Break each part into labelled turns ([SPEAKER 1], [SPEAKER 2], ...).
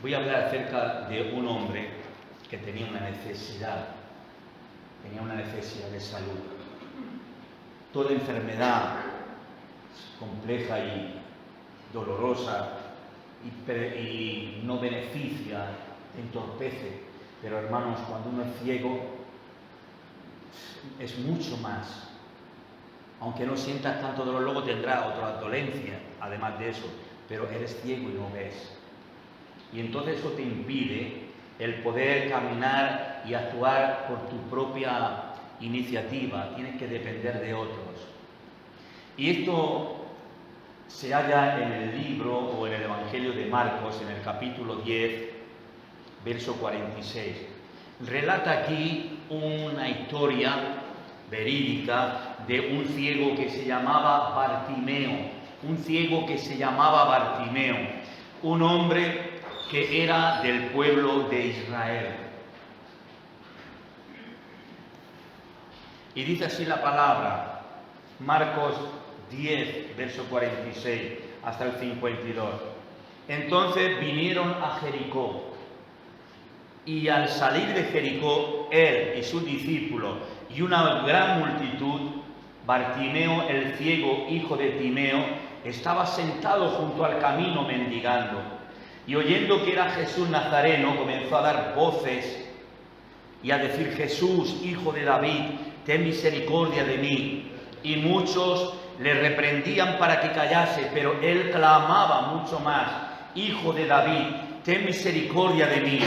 [SPEAKER 1] Voy a hablar acerca de un hombre que tenía una necesidad de salud. Toda enfermedad compleja y dolorosa y no beneficia, te entorpece. Pero hermanos, cuando uno es ciego, es mucho más. Aunque no sientas tanto dolor, luego tendrás otra dolencia, además de eso, pero eres ciego y no ves. Y entonces eso te impide el poder caminar y actuar por tu propia iniciativa. Tienes que depender de otros. Y esto se halla en el libro o en el Evangelio de Marcos, en el capítulo 10, verso 46. Relata aquí una historia verídica de un ciego que se llamaba Bartimeo. Un hombre que era del pueblo de Israel. Y dice así la palabra, Marcos 10, verso 46 hasta el 52. Entonces vinieron a Jericó, y al salir de Jericó, él y sus discípulos y una gran multitud, Bartimeo el ciego, hijo de Timeo, estaba sentado junto al camino mendigando. Y oyendo que era Jesús Nazareno, comenzó a dar voces y a decir: Jesús, hijo de David, ten misericordia de mí. Y muchos le reprendían para que callase, pero él clamaba mucho más: Hijo de David, ten misericordia de mí.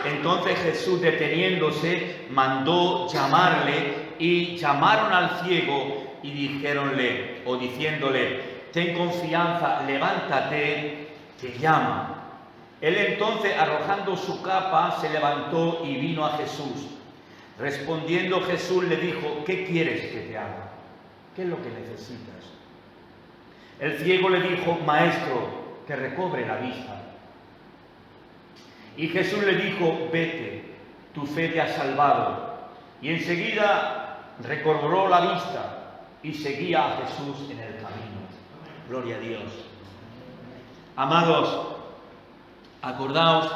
[SPEAKER 1] Entonces Jesús, deteniéndose, mandó llamarle, y llamaron al ciego y diciéndole: ten confianza, levántate, te llama. Él entonces, arrojando su capa, se levantó y vino a Jesús. Respondiendo Jesús le dijo: ¿qué quieres que te haga? ¿Qué es lo que necesitas? El ciego le dijo: Maestro, que recobre la vista. Y Jesús le dijo: vete, tu fe te ha salvado. Y enseguida recobró la vista y seguía a Jesús en el camino. Gloria a Dios. Amados, acordaos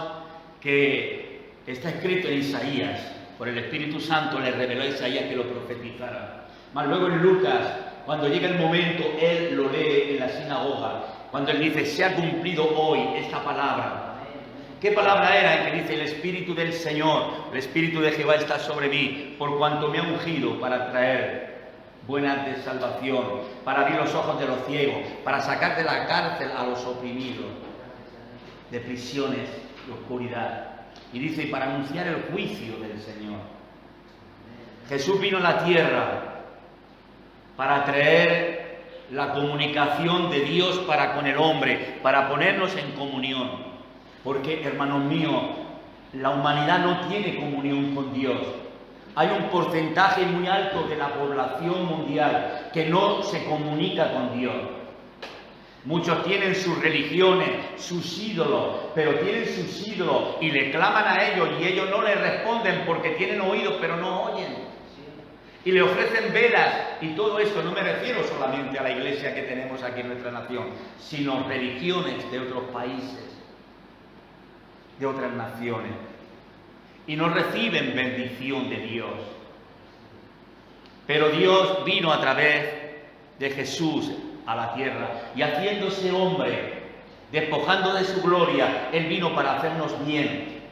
[SPEAKER 1] que está escrito en Isaías, por el Espíritu Santo le reveló a Isaías que lo profetizara. Mas luego en Lucas, cuando llega el momento, él lo lee en la sinagoga, cuando él dice: se ha cumplido hoy esta palabra. ¿Qué palabra era? En que dice: el Espíritu del Señor, el Espíritu de Jehová está sobre mí, por cuanto me ha ungido para traer buenas de salvación, para abrir los ojos de los ciegos, para sacar de la cárcel a los oprimidos, de prisiones, de oscuridad. Y dice: y para anunciar el juicio del Señor. Jesús vino a la tierra para traer la comunicación de Dios para con el hombre, para ponernos en comunión. Porque, hermanos míos, la humanidad no tiene comunión con Dios. Hay un porcentaje muy alto de la población mundial que no se comunica con Dios. Muchos tienen sus religiones, sus ídolos, pero tienen sus ídolos y le claman a ellos y ellos no les responden porque tienen oídos pero no oyen. Y le ofrecen velas y todo esto. No me refiero solamente a la iglesia que tenemos aquí en nuestra nación, sino religiones de otros países, de otras naciones. Y no reciben bendición de Dios. Pero Dios vino a través de Jesús a la tierra y haciéndose hombre, despojando de su gloria, Él vino para hacernos bien.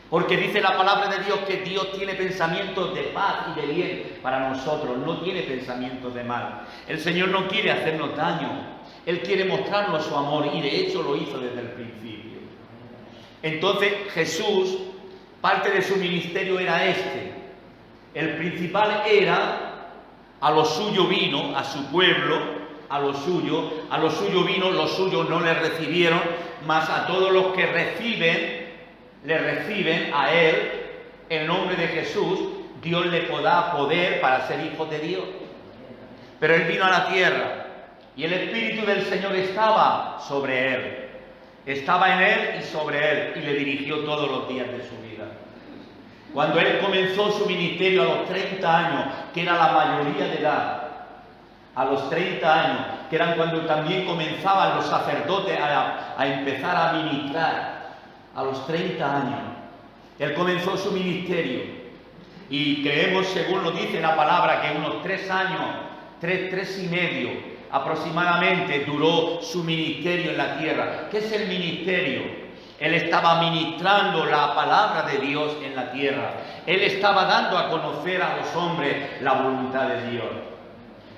[SPEAKER 1] Porque dice la palabra de Dios que Dios tiene pensamientos de paz y de bien para nosotros, no tiene pensamientos de mal. El Señor no quiere hacernos daño, Él quiere mostrarnos su amor y de hecho lo hizo desde el principio. Entonces Jesús, parte de su ministerio era este. El principal era: a lo suyo vino, a su pueblo, a lo suyo vino, los suyos no le recibieron, mas a todos los que le reciben a Él, en nombre de Jesús, Dios le da poder para ser hijos de Dios. Pero Él vino a la tierra y el Espíritu del Señor estaba sobre Él. Estaba en Él y sobre Él y le dirigió todos los días de su vida. Cuando Él comenzó su ministerio a los 30 años, que era la mayoría de edad, a los 30 años, que eran cuando también comenzaban los sacerdotes a empezar a ministrar a los 30 años. Él comenzó su ministerio y creemos, según lo dice la palabra, que unos 3 años, 3 y medio aproximadamente duró su ministerio en la tierra. ¿Qué es el ministerio? Él estaba ministrando la palabra de Dios en la tierra. Él estaba dando a conocer a los hombres la voluntad de Dios.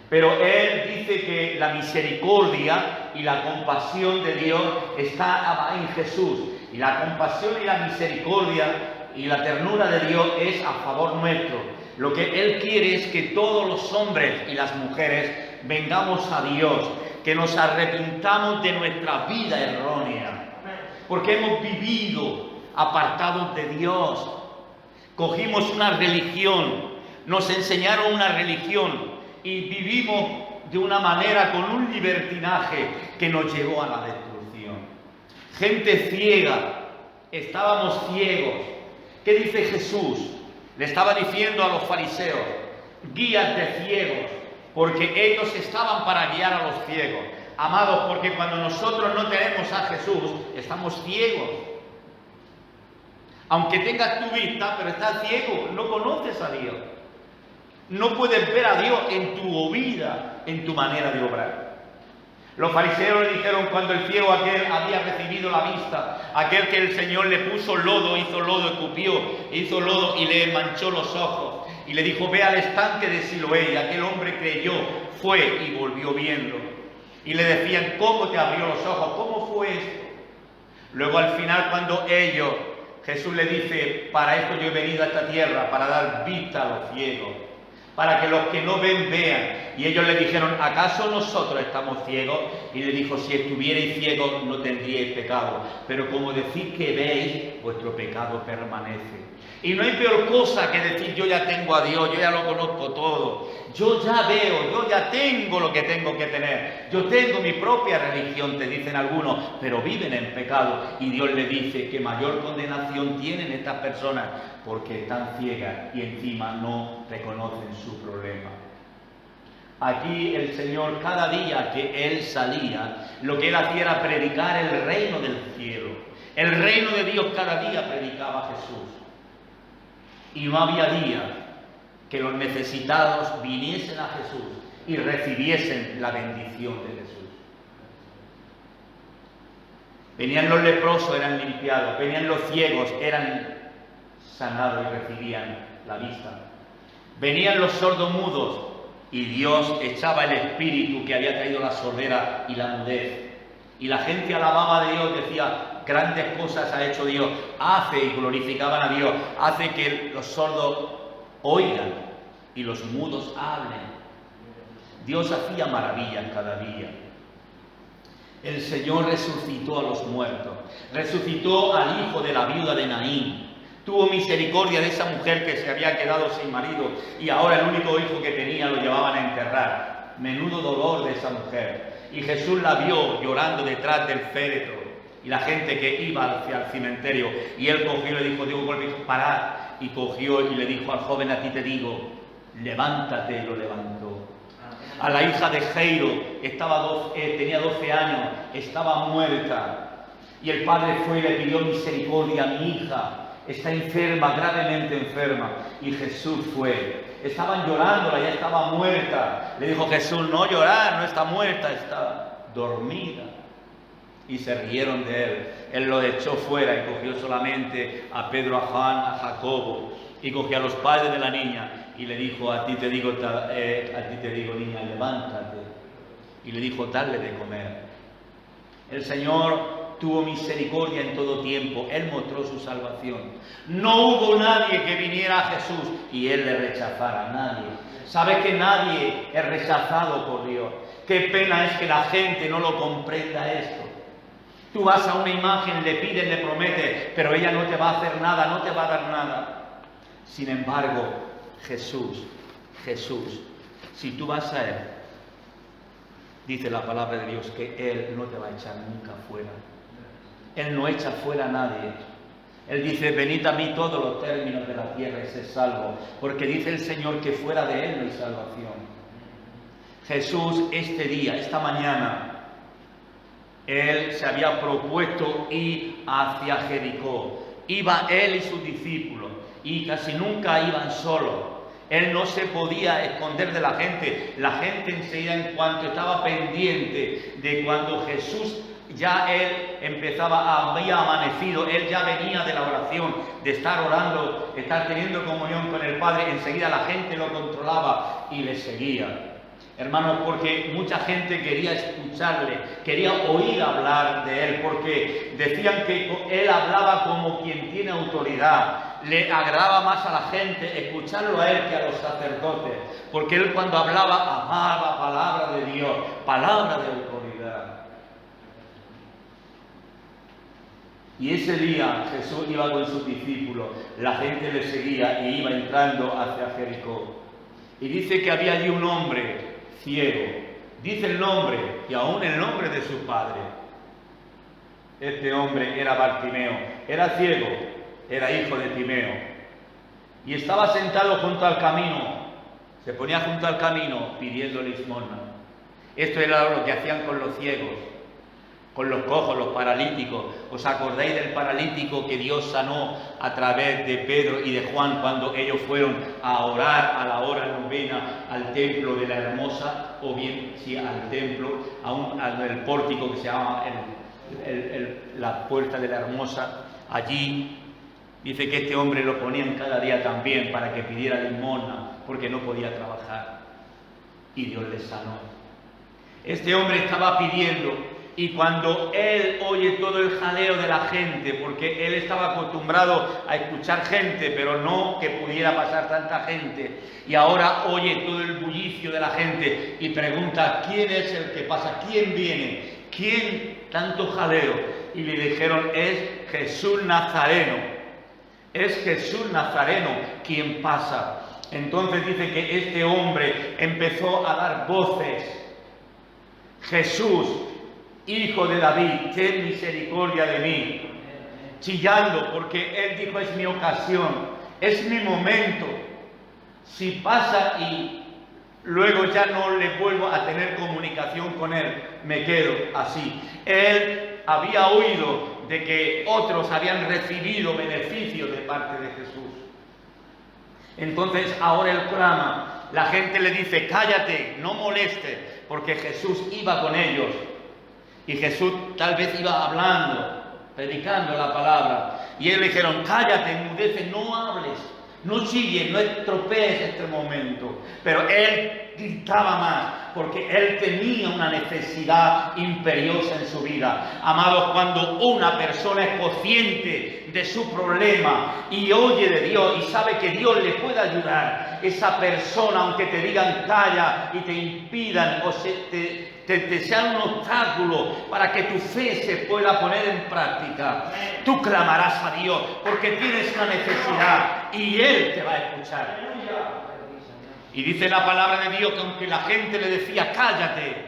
[SPEAKER 1] Pero él dice que la misericordia y la compasión de Dios está en Jesús. Y la compasión y la misericordia y la ternura de Dios es a favor nuestro. Lo que Él quiere es que todos los hombres y las mujeres vengamos a Dios, que nos arrepintamos de nuestra vida errónea, porque hemos vivido apartados de Dios. Cogimos una religión, nos enseñaron una religión y vivimos de una manera con un libertinaje que nos llevó a la destrucción. Gente ciega, estábamos ciegos. ¿Qué dice Jesús? Le estaba diciendo a los fariseos: guías de ciegos, porque ellos estaban para guiar a los ciegos. Amados, porque cuando nosotros no tenemos a Jesús, estamos ciegos. Aunque tengas tu vista, pero estás ciego, no conoces a Dios. No puedes ver a Dios en tu vida, en tu manera de obrar. Los fariseos le dijeron cuando el ciego aquel había recibido la vista, aquel que el Señor le puso lodo, hizo lodo, escupió, hizo lodo y le manchó los ojos. Y le dijo: ve al estanque de Siloé. Y aquel hombre creyó, fue y volvió viendo. Y le decían: ¿cómo te abrió los ojos? ¿Cómo fue esto? Luego al final, cuando Jesús le dice: para esto yo he venido a esta tierra, para dar vista a los ciegos, para que los que no ven vean. Y ellos le dijeron: ¿acaso nosotros estamos ciegos? Y le dijo: si estuvierais ciegos no tendríais pecado, pero como decís que veis, vuestro pecado permanece. Y no hay peor cosa que decir: yo ya tengo a Dios, yo ya lo conozco todo, yo ya veo, yo ya tengo lo que tengo que tener, yo tengo mi propia religión, te dicen algunos, pero viven en pecado. Y Dios le dice que mayor condenación tienen estas personas porque están ciegas y encima no reconocen su problema. Aquí el Señor, cada día que Él salía, lo que Él hacía era predicar el reino del cielo. El reino de Dios cada día predicaba Jesús. Y no había día que los necesitados viniesen a Jesús y recibiesen la bendición de Jesús. Venían los leprosos, eran limpiados. Venían los ciegos, eran sanados y recibían la vista. Venían los sordomudos y Dios echaba el espíritu que había traído la sordera y la mudez. Y la gente alababa a Dios, decía: grandes cosas ha hecho Dios, hace, y glorificaban a Dios, hace que los sordos oigan y los mudos hablen. Dios hacía maravillas cada día. El Señor resucitó a los muertos, resucitó al hijo de la viuda de Naín, tuvo misericordia de esa mujer que se había quedado sin marido y ahora el único hijo que tenía lo llevaban a enterrar. Menudo dolor de esa mujer. Y Jesús la vio llorando detrás del féretro y la gente que iba hacia el cementerio, y él cogió y le dijo: Dios, parad. Y cogió y le dijo al joven: a ti te digo, levántate. Y lo levantó. A la hija de Jairo, tenía 12 años, estaba muerta, y el padre fue y le pidió misericordia: mi hija está enferma, gravemente enferma. Y Jesús fue. Estaban llorándola, ya estaba muerta. Le dijo Jesús: no llorar, no está muerta, está dormida. Y se rieron de él. Él lo echó fuera y cogió solamente a Pedro, a Juan, a Jacobo, y cogió a los padres de la niña y le dijo: a ti te digo, niña, levántate. Y le dijo: dale de comer. El Señor tuvo misericordia en todo tiempo. Él mostró su salvación. No hubo nadie que viniera a Jesús y Él le rechazara. Nadie. ¿Sabes que nadie es rechazado por Dios? Qué pena es que la gente no lo comprenda esto. Tú vas a una imagen, le pides, le prometes, pero ella no te va a hacer nada, no te va a dar nada. Sin embargo, Jesús, si tú vas a Él, dice la palabra de Dios que Él no te va a echar nunca fuera. Él no echa fuera a nadie. Él dice: venid a mí todos los términos de la tierra y sed salvos, porque dice el Señor que fuera de Él no hay salvación. Jesús este día, esta mañana, él se había propuesto ir hacia Jericó. Iba él y sus discípulos, y casi nunca iban solos. Él no se podía esconder de la gente. La gente enseguida, en cuanto estaba pendiente de cuando Jesús ya él había amanecido, él ya venía de la oración, de estar orando, de estar teniendo comunión con el Padre, enseguida la gente lo controlaba y le seguía. Hermanos, porque mucha gente quería escucharle, quería oír hablar de él, porque decían que él hablaba como quien tiene autoridad. Le agradaba más a la gente escucharlo a él que a los sacerdotes, porque él cuando hablaba amaba palabra de Dios, palabra de autoridad. Y ese día Jesús iba con sus discípulos, la gente le seguía y iba entrando hacia Jericó. Y dice que había allí un hombre ciego, dice el nombre y aún el nombre de su padre. Este hombre era Bartimeo, era ciego, era hijo de Timeo, y estaba sentado junto al camino, se ponía junto al camino pidiendo limosna. Esto era lo que hacían con los ciegos, con los cojos, los paralíticos. ¿Os acordáis del paralítico que Dios sanó a través de Pedro y de Juan cuando ellos fueron a orar a la hora novena al templo de la Hermosa, o bien sí al templo, al pórtico que se llama la puerta de la Hermosa? Allí dice que este hombre lo ponían cada día también para que pidiera limosna porque no podía trabajar, y Dios le sanó. Este hombre estaba pidiendo. Y cuando él oye todo el jaleo de la gente, porque él estaba acostumbrado a escuchar gente, pero no que pudiera pasar tanta gente, y ahora oye todo el bullicio de la gente y pregunta: ¿quién es el que pasa? ¿Quién viene? ¿Quién tanto jaleo? Y le dijeron: es Jesús Nazareno, es Jesús Nazareno quien pasa. Entonces dice que este hombre empezó a dar voces: Jesús, Hijo de David, ten misericordia de mí, chillando, porque él dijo: es mi ocasión, es mi momento. Si pasa y luego ya no le vuelvo a tener comunicación con él, me quedo así. Él había oído de que otros habían recibido beneficios de parte de Jesús. Entonces ahora él clama, la gente le dice: cállate, no molestes, porque Jesús iba con ellos. Y Jesús tal vez iba hablando, predicando la palabra. Y ellos le dijeron: cállate, enmudece, no hables, no chilles, no estropees este momento. Pero él gritaba más, porque él tenía una necesidad imperiosa en su vida. Amados, cuando una persona es consciente de su problema y oye de Dios y sabe que Dios le puede ayudar, esa persona, aunque te digan calla y te impidan o te sean un obstáculo para que tu fe se pueda poner en práctica, tú clamarás a Dios porque tienes una necesidad y Él te va a escuchar. Y dice la palabra de Dios que aunque la gente le decía: cállate,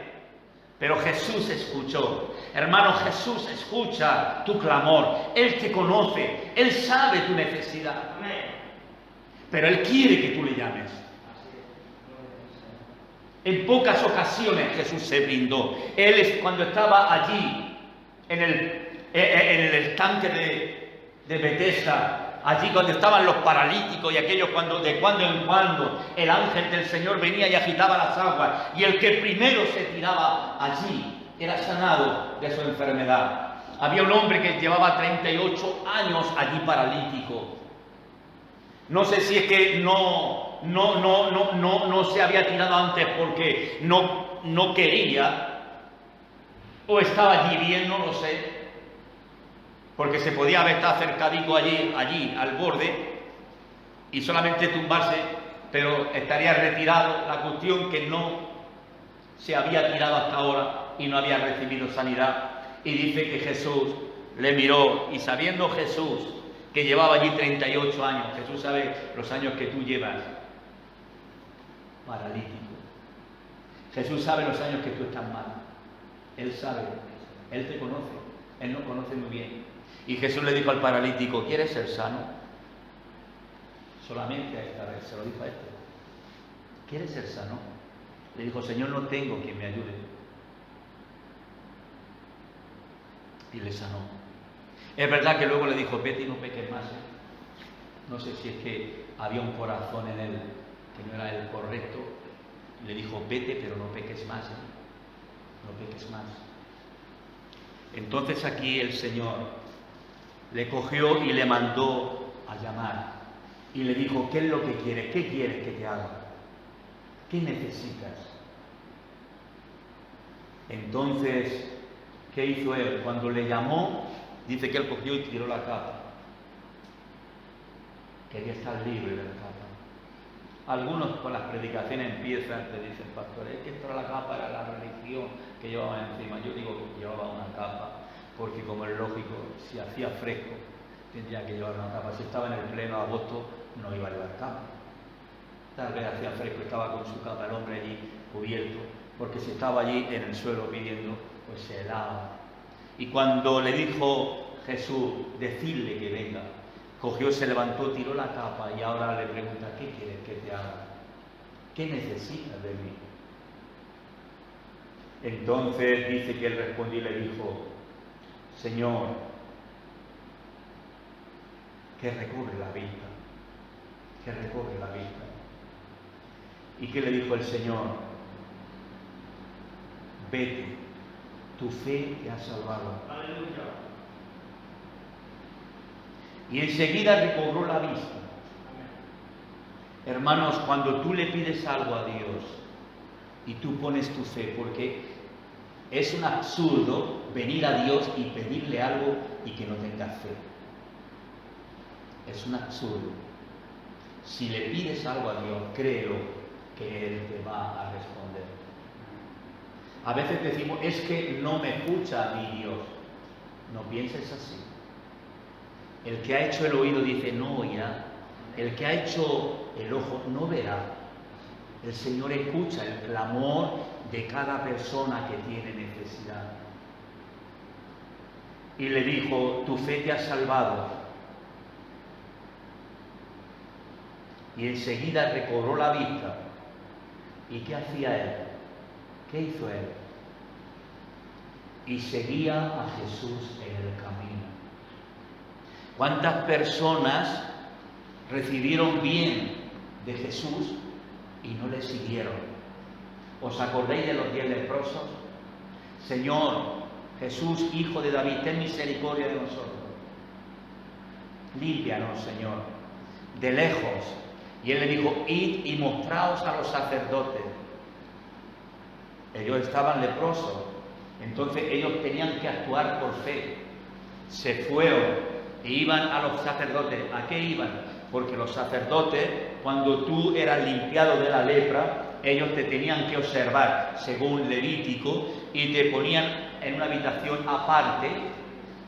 [SPEAKER 1] pero Jesús escuchó. Hermano, Jesús escucha tu clamor. Él te conoce, Él sabe tu necesidad, pero Él quiere que tú le llames. En pocas ocasiones Jesús se brindó. Él, cuando estaba allí en el estanque de Betesda, allí cuando estaban los paralíticos y aquellos, de cuando en cuando el ángel del Señor venía y agitaba las aguas, y el que primero se tiraba allí era sanado de su enfermedad. Había un hombre que llevaba 38 años allí paralítico. No sé si es que no se había tirado antes porque no quería, o estaba allí bien, no lo sé, porque se podía haber estado acercadico allí al borde y solamente tumbarse, pero estaría retirado. La cuestión que no se había tirado hasta ahora y no había recibido sanidad. Y dice que Jesús le miró, y sabiendo Jesús que llevaba allí 38 años, Jesús sabe los años que tú llevas paralítico. Jesús sabe los años que tú estás mal. Él sabe, Él te conoce, Él nos conoce muy bien. Y Jesús le dijo al paralítico: ¿quieres ser sano? Solamente a esta vez se lo dijo a este: ¿quieres ser sano? Le dijo: Señor, no tengo quien me ayude. y le sanó. Es verdad que luego le dijo, vete y no peques más. No sé si es que había un corazón en él que no era el correcto. Le dijo, vete, pero no peques más. No peques más. Entonces aquí el Señor le cogió y le mandó a llamar. Y le dijo, ¿qué es lo que quieres? ¿Qué quieres que te haga? ¿Qué necesitas? Entonces, ¿qué hizo él? Cuando le llamó, dice que él cogió y tiró la capa. Quería estar libre de la capa. Algunos con las predicaciones empiezan, te dicen, pastor, es que esto era la capa, era la religión que llevaba encima. Yo digo que llevaba una capa, porque como es lógico, si hacía fresco, tendría que llevar una capa. Si estaba en el pleno agosto, no iba a llevar capa. Tal vez hacía fresco, estaba con su capa el hombre allí cubierto, porque si estaba allí en el suelo pidiendo, pues se helaba. Y cuando le dijo Jesús, decirle que venga, cogió, se levantó, tiró la capa y ahora le pregunta, ¿qué quieres que te haga? ¿Qué necesitas de mí? Entonces dice que él respondió y le dijo, Señor, que recobre la vista, que recobre la vista. ¿Y qué le dijo el Señor? Vete, tu fe te ha salvado. Aleluya. Y enseguida recobró la vista. Hermanos, cuando tú le pides algo a Dios y tú pones tu fe, porque es un absurdo venir a Dios y pedirle algo y que no tengas fe. Es un absurdo. Si le pides algo a Dios, créelo que Él te va a responder. A veces decimos, es que no me escucha a mí Dios. No pienses así. El que ha hecho el oído dice, no oirá. El que ha hecho el ojo no verá. El Señor escucha el clamor de cada persona que tiene necesidad. Y le dijo, tu fe te ha salvado. Y enseguida recobró la vista. ¿Y qué hacía él? ¿Qué hizo él? Y seguía a Jesús en el camino. ¿Cuántas personas recibieron bien de Jesús y no le siguieron? ¿Os acordáis de los 10 leprosos? Señor, Jesús, Hijo de David, ten misericordia de nosotros. Límpianos, Señor, de lejos. Y él le dijo, id y mostraos a los sacerdotes. Ellos estaban leprosos, entonces ellos tenían que actuar por fe. Se fueron e iban a los sacerdotes. ¿A qué iban? Porque los sacerdotes, cuando tú eras limpiado de la lepra, ellos te tenían que observar según Levítico y te ponían en una habitación aparte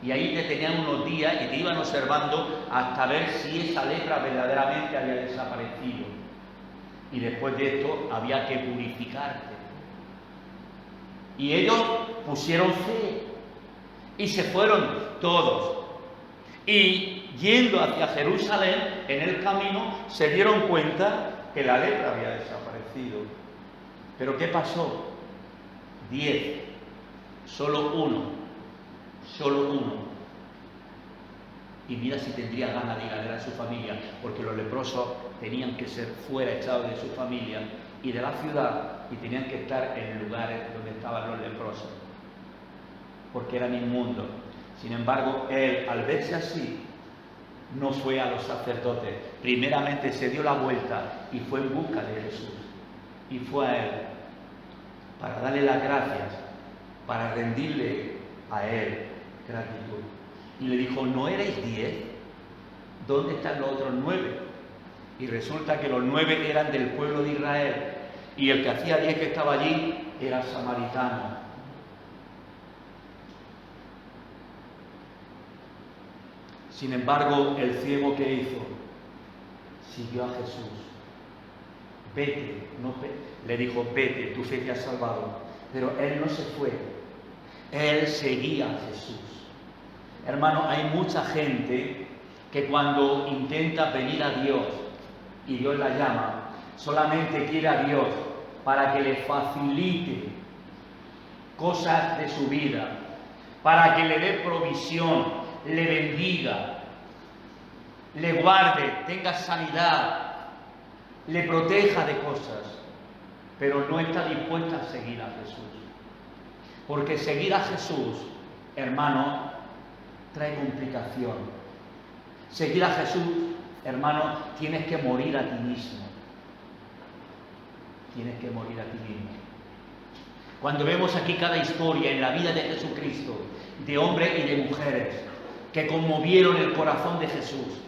[SPEAKER 1] y ahí te tenían unos días y te iban observando hasta ver si esa lepra verdaderamente había desaparecido. Y después de esto había que purificarte. Y ellos pusieron fe y se fueron todos. Y yendo hacia Jerusalén, en el camino, se dieron cuenta que la lepra había desaparecido. ¿Pero qué pasó? 10, solo uno. Y mira si tendría ganas de ir a ver a su familia, porque los leprosos tenían que ser fuera, echados de su familia y de la ciudad, y tenían que estar en lugares donde estaban los leprosos, porque eran inmundos. Sin embargo, él, al verse así, no fue a los sacerdotes. Primeramente se dio la vuelta y fue en busca de Jesús. Y fue a él para darle las gracias, para rendirle a él gratitud. Y le dijo, ¿no erais 10? ¿Dónde están los otros 9? Y resulta que los 9 eran del pueblo de Israel. Y el que hacía 10 que estaba allí era samaritano. Sin embargo, el ciego, ¿qué hizo? Siguió a Jesús. Vete, le dijo, vete, tu fe te ha salvado. Pero él no se fue. Él seguía a Jesús. Hermano, hay mucha gente que cuando intenta venir a Dios y Dios la llama, solamente quiere a Dios para que le facilite cosas de su vida, para que le dé provisión, le bendiga, le guarde, tenga sanidad, le proteja de cosas, pero no está dispuesta a seguir a Jesús. Porque seguir a Jesús, hermano, trae complicación. Seguir a Jesús, hermano, tienes que morir a ti mismo. Tienes que morir a ti mismo. Cuando vemos aquí cada historia en la vida de Jesucristo, de hombres y de mujeres que conmovieron el corazón de Jesús,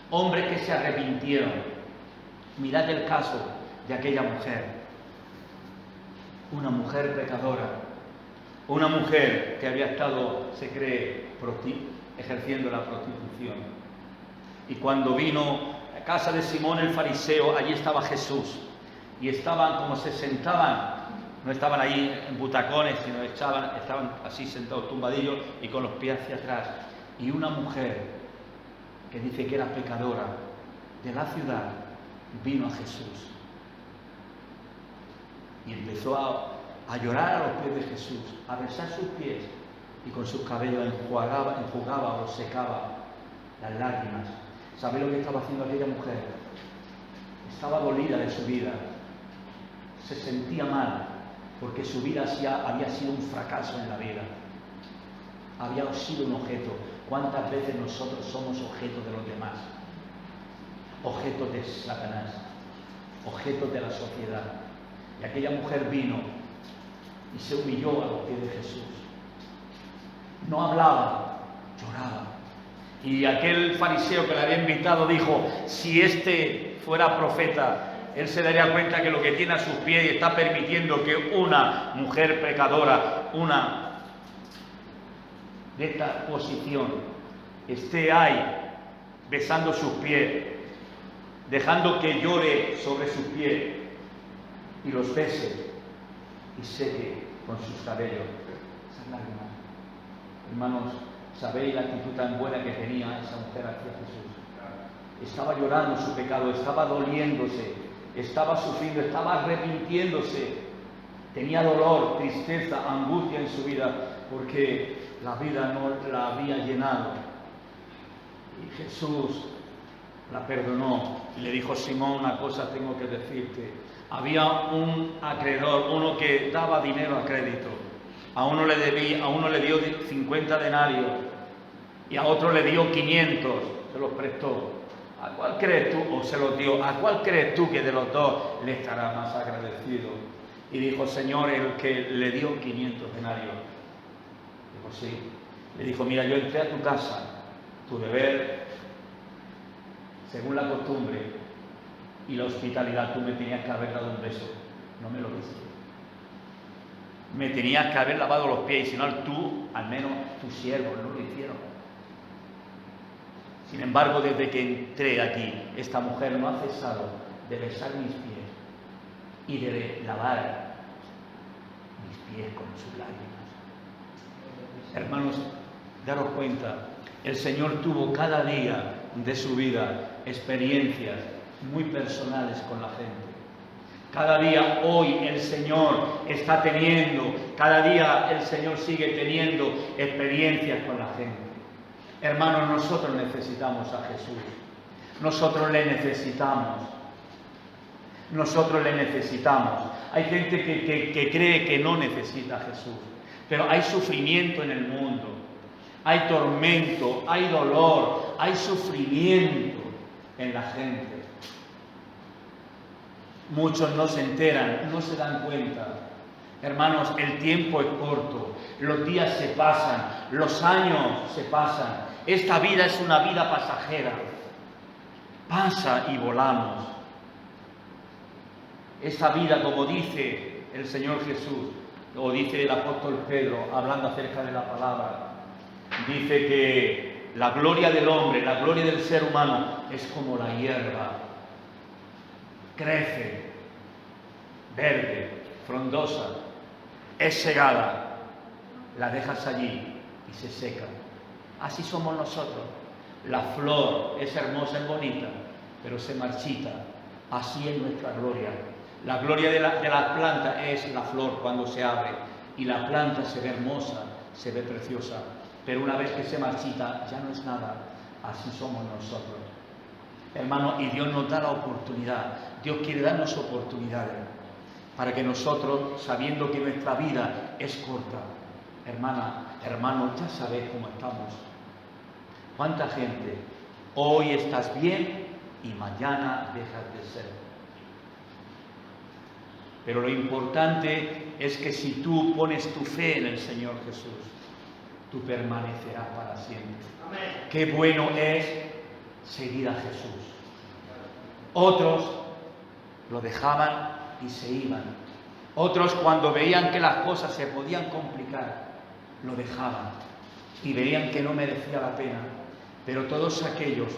[SPEAKER 1] hombres que se arrepintieron. Mirad el caso de aquella mujer, una mujer pecadora, una mujer que había estado, se cree, ejerciendo la prostitución. Y cuando vino a casa de Simón el fariseo, allí estaba Jesús. Y estaban, como se sentaban, no estaban ahí en butacones, sino estaban así sentados tumbadillos y con los pies hacia atrás. Y una mujer que dice que era pecadora de la ciudad vino a Jesús y empezó a llorar a los pies de Jesús, a besar sus pies, y con sus cabellos enjugaba o secaba las lágrimas. ¿Sabéis lo que estaba haciendo aquella mujer? Estaba dolida de su vida, se sentía mal porque su vida había sido un fracaso en la vida, había sido un objeto. ¿Cuántas veces nosotros somos objetos de los demás? Objetos de Satanás, objetos de la sociedad. Y aquella mujer vino y se humilló a los pies de Jesús. No hablaba, lloraba. Y aquel fariseo que le había invitado dijo: si este fuera profeta, él se daría cuenta que lo que tiene a sus pies y está permitiendo que una mujer pecadora, una de esta posición, esté ahí besando sus pies, dejando que llore sobre sus pies y los bese y seque con sus cabellos esas lágrimas. Hermanos, ¿sabéis la actitud tan buena que tenía esa mujer hacia Jesús? Estaba llorando su pecado, estaba doliéndose, estaba sufriendo, estaba arrepintiéndose, tenía dolor, tristeza, angustia en su vida, porque la vida no la había llenado. Y Jesús la perdonó y le dijo: Simón, una cosa tengo que decirte. Había un acreedor, uno que daba dinero a crédito. A uno le debía, a uno le dio 50 denarios y a otro le dio 500, se los prestó. ¿A cuál crees tú, o se los dio, a cuál crees tú que de los dos le estará más agradecido? Y dijo: Señor, el que le dio 500 denarios. Dijo: sí. Le dijo: mira, yo entré a tu casa, tu deber, según la costumbre y la hospitalidad, tú me tenías que haber dado un beso, no me lo diste. Me tenías que haber lavado los pies, y si no, tú, al menos tus siervos, no lo hicieron. Sin embargo, desde que entré aquí, esta mujer no ha cesado de besar mis pies y de lavar mis pies con sus lágrimas. Hermanos, daros cuenta, el Señor tuvo cada día de su vida experiencias muy personales con la gente. Cada día hoy el Señor está teniendo, cada día el Señor sigue teniendo experiencias con la gente. Hermanos, nosotros necesitamos a Jesús. Nosotros le necesitamos. Nosotros le necesitamos. Hay gente que cree que no necesita a Jesús. Pero hay sufrimiento en el mundo. Hay tormento, hay dolor, hay sufrimiento en la gente. Muchos no se enteran, no se dan cuenta. Hermanos, el tiempo es corto, los días se pasan, los años se pasan. Esta vida es una vida pasajera. Pasa y volamos. Esta vida, como dice el Señor Jesús, o dice el apóstol Pedro, hablando acerca de la palabra, dice que la gloria del hombre, la gloria del ser humano, es como la hierba. Crece, verde, frondosa, es segada, la dejas allí y se seca. Así somos nosotros. La flor es hermosa, es bonita, pero se marchita. Así es nuestra gloria. La gloria de las plantas es la flor cuando se abre, y la planta se ve hermosa se ve preciosa, pero una vez que se marchita ya no es nada. Así somos nosotros, hermano, y Dios nos da la oportunidad. Dios quiere darnos oportunidades para que nosotros, sabiendo que nuestra vida es corta, hermana, hermano, ya sabéis cómo estamos. ¿Cuánta gente hoy estás bien y mañana dejas de ser? Pero lo importante es que si tú pones tu fe en el Señor Jesús, tú permanecerás para siempre. Amén. Qué bueno es seguir a Jesús. Otros lo dejaban y se iban. Otros, cuando veían que las cosas se podían complicar, lo dejaban y veían que no merecía la pena. Pero todos aquellos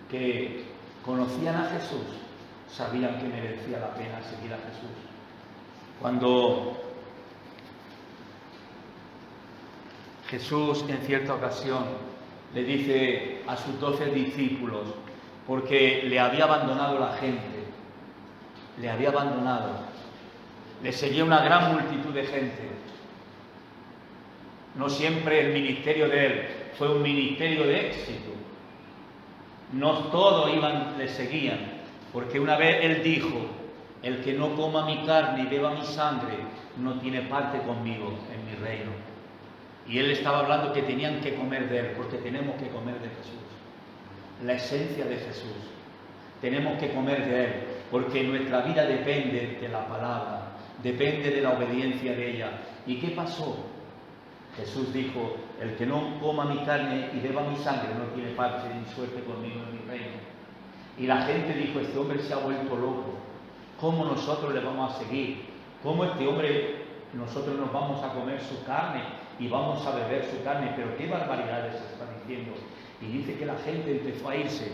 [SPEAKER 1] que conocían a Jesús sabían que merecía la pena seguir a Jesús. Cuando Jesús en cierta ocasión le dice a sus 12 discípulos, porque le había abandonado la gente, le había abandonado, le seguía una gran multitud de gente. No siempre el ministerio de él fue un ministerio de éxito, no todos le seguían, porque una vez él dijo: el que no coma mi carne y beba mi sangre no tiene parte conmigo en mi reino. Y él estaba hablando que tenían que comer de él, porque tenemos que comer de Jesús, la esencia de Jesús. Tenemos que comer de él, porque nuestra vida depende de la palabra, depende de la obediencia de ella. ¿Y qué pasó? Jesús dijo: el que no coma mi carne y beba mi sangre no tiene parte ni suerte conmigo en mi reino. Y la gente dijo: este hombre se ha vuelto loco, ¿cómo nosotros le vamos a seguir? ¿Cómo este hombre, nosotros nos vamos a comer su carne y vamos a beber su carne? Pero qué barbaridades está diciendo. Y dice que la gente empezó a irse.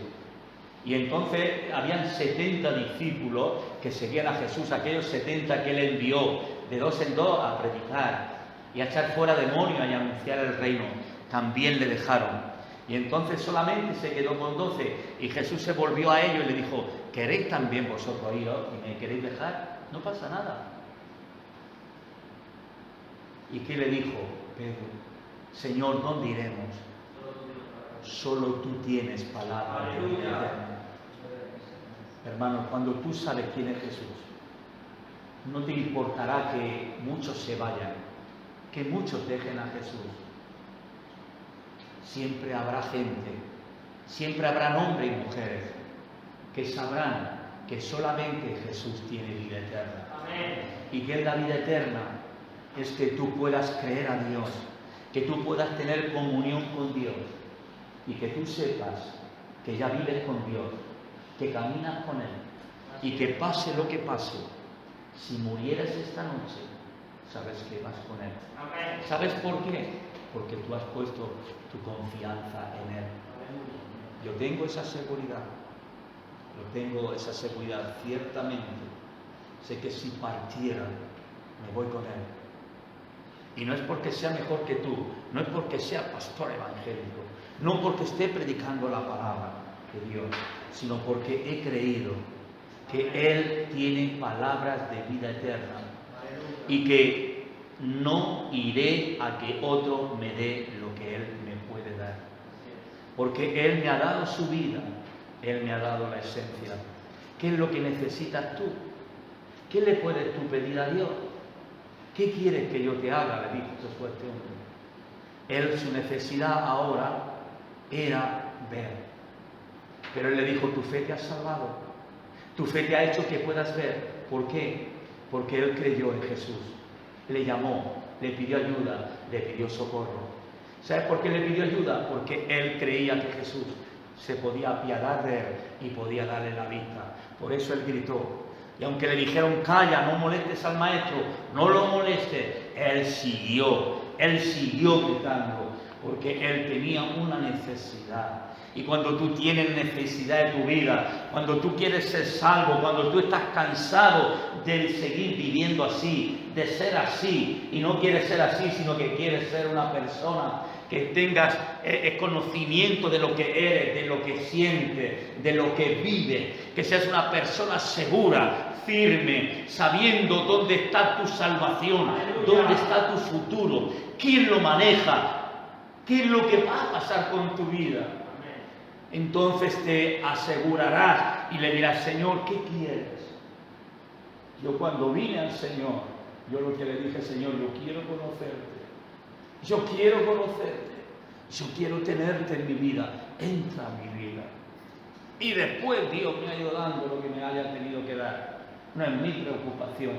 [SPEAKER 1] Y entonces habían 70 discípulos que seguían a Jesús, aquellos 70 que él envió de 2 en 2 a predicar y a echar fuera demonios y a anunciar el reino. También le dejaron. Y entonces solamente se quedó con 12. Y Jesús se volvió a ellos y le dijo: ¿queréis también vosotros iros y me queréis dejar? No pasa nada. ¿Y qué le dijo Pedro? Señor, ¿dónde iremos? Solo tú tienes palabra de vida eterna. Hermano, cuando tú sabes quién es Jesús, no te importará que muchos se vayan, que muchos dejen a Jesús. Siempre habrá gente, siempre habrán hombres y mujeres que sabrán que solamente Jesús tiene vida eterna. Amén. Y que es la vida eterna, es que tú puedas creer a Dios, que tú puedas tener comunión con Dios y que tú sepas que ya vives con Dios, que caminas con Él y que pase lo que pase, si murieras esta noche, sabes que vas con Él. Amén. ¿Sabes por qué? Porque tú has puesto tu confianza en Él. Yo tengo esa seguridad, ciertamente. Sé que si partiera, me voy con Él. Y no es porque sea mejor que tú, no es porque sea pastor evangélico, no porque esté predicando la palabra de Dios, sino porque he creído que Él tiene palabras de vida eterna y que no iré a que otro me dé lo que Él me puede dar. Porque Él me ha dado su vida, Él me ha dado la esencia. ¿Qué es lo que necesitas tú? ¿Qué le puedes tú pedir a Dios? ¿Qué quieres que yo te haga? Le dijo Jesús a este hombre. Él, su necesidad ahora era ver. Pero Él le dijo: tu fe te ha salvado. Tu fe te ha hecho que puedas ver. ¿Por qué? Porque Él creyó en Jesús. Le llamó, le pidió ayuda, le pidió socorro. ¿Sabes por qué le pidió ayuda? Porque Él creía que Jesús se podía apiadar de Él y podía darle la vista. Por eso Él gritó. Y aunque le dijeron: calla, no molestes al maestro, no lo molestes, Él siguió gritando, porque Él tenía una necesidad. Y cuando tú tienes necesidad de tu vida, cuando tú quieres ser salvo, cuando tú estás cansado de seguir viviendo así, de ser así, y no quieres ser así, sino que quieres ser una persona que tengas conocimiento de lo que eres, de lo que sientes, de lo que vives, que seas una persona segura, firme, sabiendo dónde está tu salvación, dónde está tu futuro, quién lo maneja, qué es lo que va a pasar con tu vida. Entonces te asegurarás y le dirás: Señor, ¿qué quieres? Yo cuando vine al Señor, yo lo que le dije: Señor, yo quiero conocerte, yo quiero conocerte, yo quiero tenerte en mi vida, entra en mi vida. Y después Dios me ha ido dando lo que me haya tenido que dar. No es mi preocupación.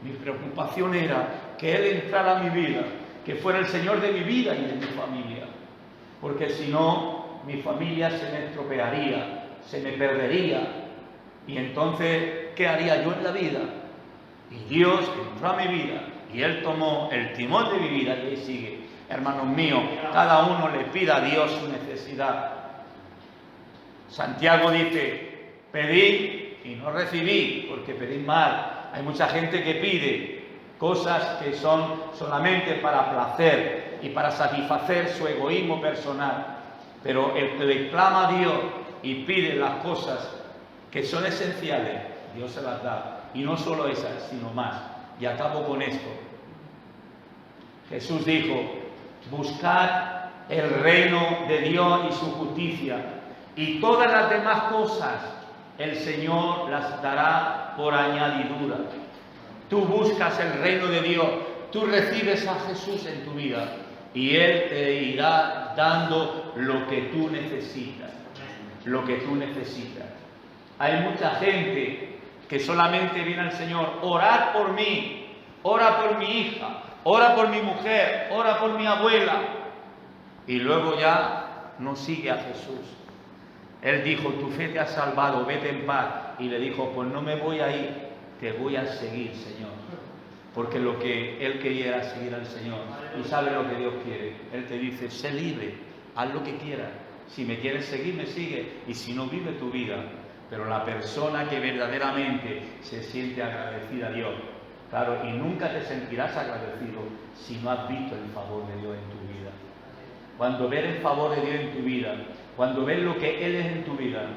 [SPEAKER 1] Mi preocupación era que Él entrara a mi vida, que fuera el Señor de mi vida y de mi familia. Porque si no, mi familia se me estropearía, se me perdería. Y entonces, ¿qué haría yo en la vida? Y Dios entró a mi vida y Él tomó el timón de mi vida y ahí sigue. Hermanos míos, cada uno le pida a Dios su necesidad. Santiago dice: pedid y no recibid, porque pedid mal. Hay mucha gente que pide cosas que son solamente para placer y para satisfacer su egoísmo personal. Pero el que le clama a Dios y pide las cosas que son esenciales, Dios se las da. Y no solo esas, sino más. Y acabo con esto. Jesús dijo: buscad el reino de Dios y su justicia, y todas las demás cosas el Señor las dará por añadidura. Tú buscas el reino de Dios, tú recibes a Jesús en tu vida y Él te irá dando lo que tú necesitas. Lo que tú necesitas. Hay mucha gente que solamente viene al Señor: orad por mí, ora por mi hija, ora por mi mujer, ora por mi abuela. Y luego ya no sigue a Jesús. Él dijo: tu fe te ha salvado, vete en paz. Y le dijo: pues no me voy a ir, te voy a seguir, Señor. Porque lo que Él quería era seguir al Señor. Y sabe lo que Dios quiere. Él te dice: sé libre, haz lo que quieras. Si me quieres seguir, me sigue. Y si no, vive tu vida. Pero la persona que verdaderamente se siente agradecida a Dios, claro, y nunca te sentirás agradecido si no has visto el favor de Dios en tu vida. Cuando ves el favor de Dios en tu vida, cuando ves lo que Él es en tu vida,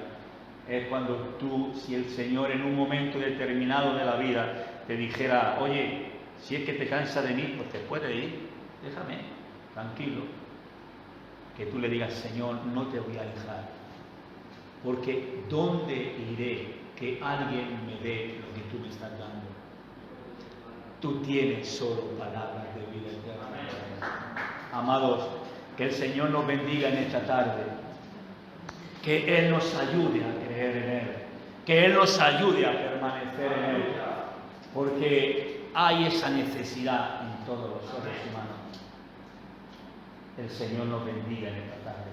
[SPEAKER 1] es cuando tú, si el Señor en un momento determinado de la vida te dijera: oye, si es que te cansa de mí, pues te puedes ir, déjame, tranquilo. Que tú le digas: Señor, no te voy a dejar, porque ¿dónde iré que alguien me dé lo que tú me estás dando? Tú tienes solo palabras de vida eterna. Amados, que el Señor nos bendiga en esta tarde, que Él nos ayude a creer en Él, que Él nos ayude a permanecer en Él, porque hay esa necesidad en todos los seres humanos. El Señor nos bendiga en esta tarde.